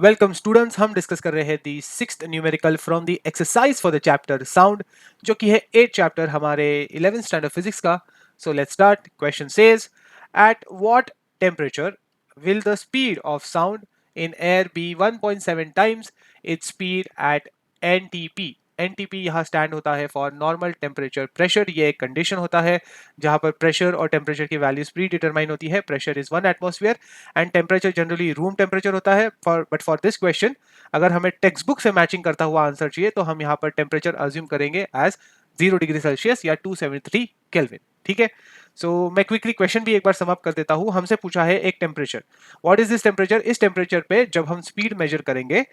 Welcome students, हम discuss कर रहे हैं the sixth numerical from the exercise for the chapter sound, जो कि है 8th चैप्टर हमारे 11th स्टैंडर्ड फिजिक्स का. So let's start. Question says, at what temperature will the speed of sound in air be 1.7 times its speed at NTP. NTP यहाँ stand होता है for normal temperature pressure. ये एक condition होता है जहाँ पर प्रेशर और टेम्परेचर की वैल्यूज प्री डिटरमाइन होती है. Pressure is 1 atmosphere and temperature generally room temperature होता है. बट फॉर दिस क्वेश्चन, अगर हमें टेक्स्ट बुक से मैचिंग करता हुआ आंसर चाहिए तो हम यहाँ पर टेम्परेचर अज्यूम करेंगे एज 0 डिग्री सेल्सियस या 273 केल्विन. ठीक है. सो मैं क्विकली क्वेश्चन भी एक बार समाप्त कर देता हूँ. हमसे पूछा है एक temperature. What is this temperature? इस टेम्परेचर पे जब हम स्पीड मेजर करेंगे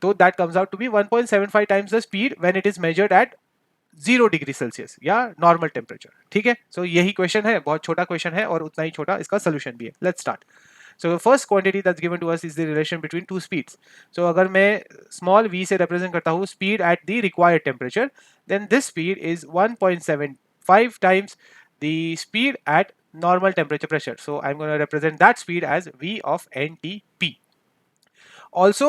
तो that comes out to be 1.75 times the speed when it is measured at 0 degree Celsius या नॉर्मल टेम्परेचर. ठीक है. सो यही क्वेश्चन है, बहुत छोटा क्वेश्चन है और उतना ही छोटा इसका सोल्यूशन भी है. Let's start. So the first quantity that's given to us is the relation between two speeds. So अगर मैं small v से represent करता हूँ speed at the required temperature, then this speed is 1.75 times the speed at normal temperature pressure. So I'm going to represent that speed as v of ntp. Also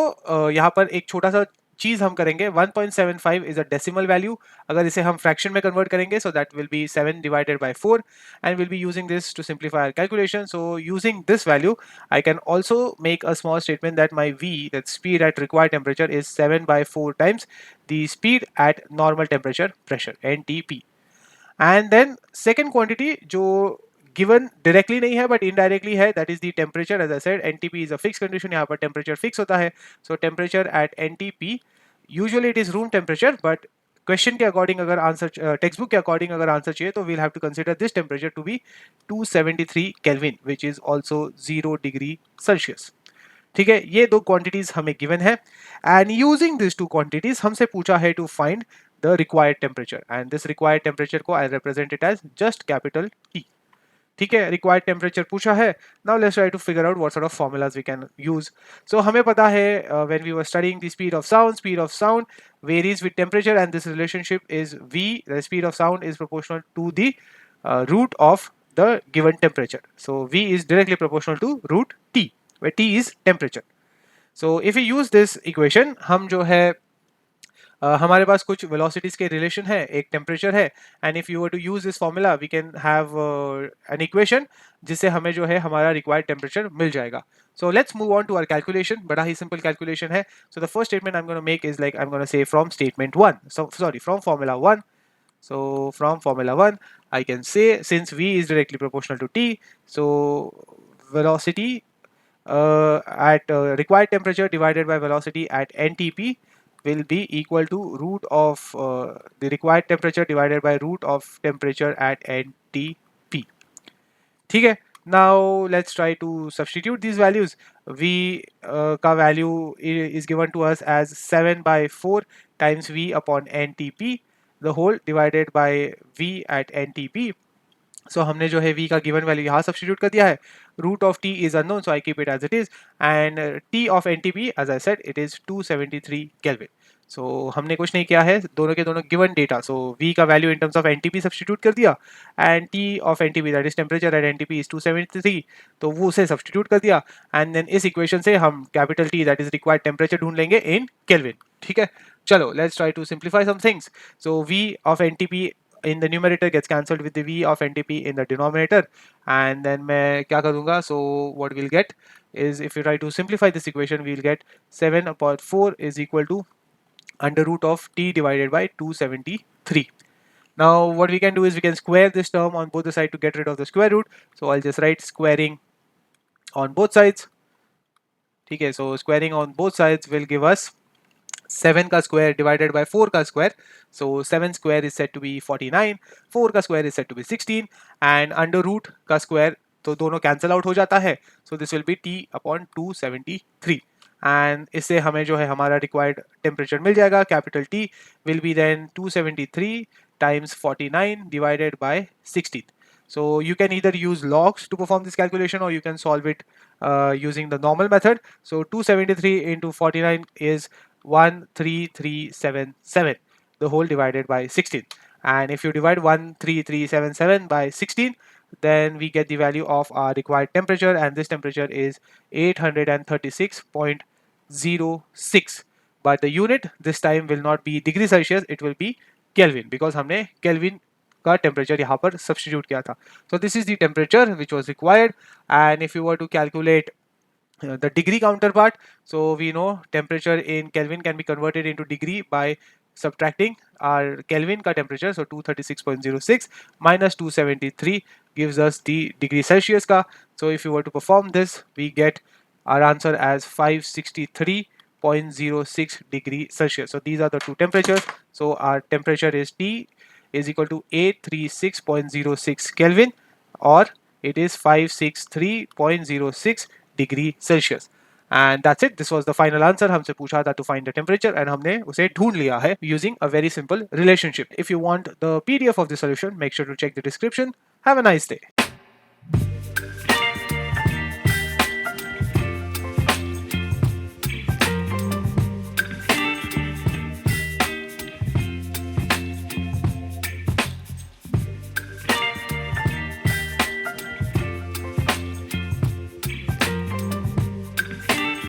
यहाँ पर एक छोटा सा चीज हम करेंगे. 1.75 इज अ डेसिमल वैल्यू. अगर इसे हम फ्रैक्शन में कन्वर्ट करेंगे so that will be 7 divided by 4 and will be using this to simplify our calculation. So using this value I can also make a small statement that my v, that speed at required temperature, is 7 by 4 times the speed at normal temperature pressure, NTP. And then second quantity जो given directly नहीं है but indirectly है, that is the temperature. As I said, NTP is a fix condition. यहाँ पर temperature fix होता है. So temperature at NTP, usually it is room temperature, but question के according अगर आंसर, टेक्स्ट बुक के according अगर answer चाहिए तो we'll have to consider this temperature to be 273 Kelvin, which is also 0 degree Celsius. ठीक है. ये दो क्वांटिटीज हमें गिवन है and using this two quantities हमसे पूछा है to find the required temperature. And this required temperature को I represent it as just capital T. ठीक है. रिक्वायर्ड टेम्परेचर पूछा है. Now let's try to figure out what sort of formulas we can use. So हमें पता है when we were studying the speed of sound varies with temperature, and this relationship is v, the speed of sound is proportional to the root of the given temperature. So v is directly proportional to root t, where t is temperature. So if we use this equation, हम जो है हमारे पास कुछ velocities के relation है, एक temperature है, and if you were to use this formula we can have an equation जिससे हमें जो है हमारा रिक्वायर्ड टेम्परेचर मिल जाएगा. So let's move on to our calculation. बड़ा ही simple calculation है. So the first statement I'm going to make is like I'm going to say from statement 1. So sorry, from formula 1. So from formula 1, I can say since v is directly proportional to t, so velocity at required temperature divided by velocity at ntp will be equal to root of the required temperature divided by root of temperature at ntp. ठीक है. Now let's try to substitute these values. V का value is given to us as 7 by 4 times V upon NTP, the whole divided by V at NTP. सो हमने जो है v का given value यहाँ substitute कर दिया है. Root of t is unknown, so I keep it as it is, and t of ntp as I said it is 273 kelvin. So हमने कुछ नहीं किया है, दोनों के दोनों गिवन डेटा. सो v का value in terms of ntp substitute कर दिया and t of ntp that is temperature at ntp is 273, तो वो उसे सब्स्टिट्यूट कर दिया. एंड देन इस इक्वेशन से हम capital T that is required temperature ढूंढ लेंगे इन केल्विन. ठीक है. चलो let's try to simplify some things. So v of ntp in the numerator gets cancelled with the v of ntp in the denominator, and then मैं क्या करूँगा, so what we'll get is, if you try to simplify this equation, we'll get 7 upon 4 is equal to under root of t divided by 273. Now what we can do is we can square this term on both the sides to get rid of the square root. So I'll just write squaring on both sides. ठीक है. So squaring on both sides will give us 7 का square divided by 4 का square. So 7 square is set to be 49, 4 का square is set to be 16, and under root का square तो दोनों cancel out हो जाता है. So this will be t upon 273, and इससे हमें जो है हमारा रिक्वायर्ड टेम्परेचर मिल जाएगा. Capital T will be then 273 times 49 divided by 16. So you can either use logs to perform this calculation or you can solve it using the normal method. So 273 into 49 is 13377, the whole divided by 16. And if you divide 13377 by 16, then we get the value of our required temperature, and this temperature is 836.2 6.06, but the unit this time will not be degree Celsius, it will be Kelvin, because हमने Kelvin का temperature यहाँ पर substitute किया था. So this is the temperature which was required, and if you were to calculate the degree counterpart, so we know temperature in Kelvin can be converted into degree by subtracting our Kelvin ka temperature, so 236.06 minus 273 gives us the degree Celsius ka. So if you were to perform this, we get our answer as 563.06 degree Celsius. So these are the two temperatures. So our temperature is T is equal to 836.06 Kelvin, or it is 563.06 degree Celsius. And that's it. This was the final answer. हमसे पूछा था to find the temperature, and हमने उसे ढूंढ लिया है using a very simple relationship. If you want the PDF of the solution, make sure to check the description. Have a nice day.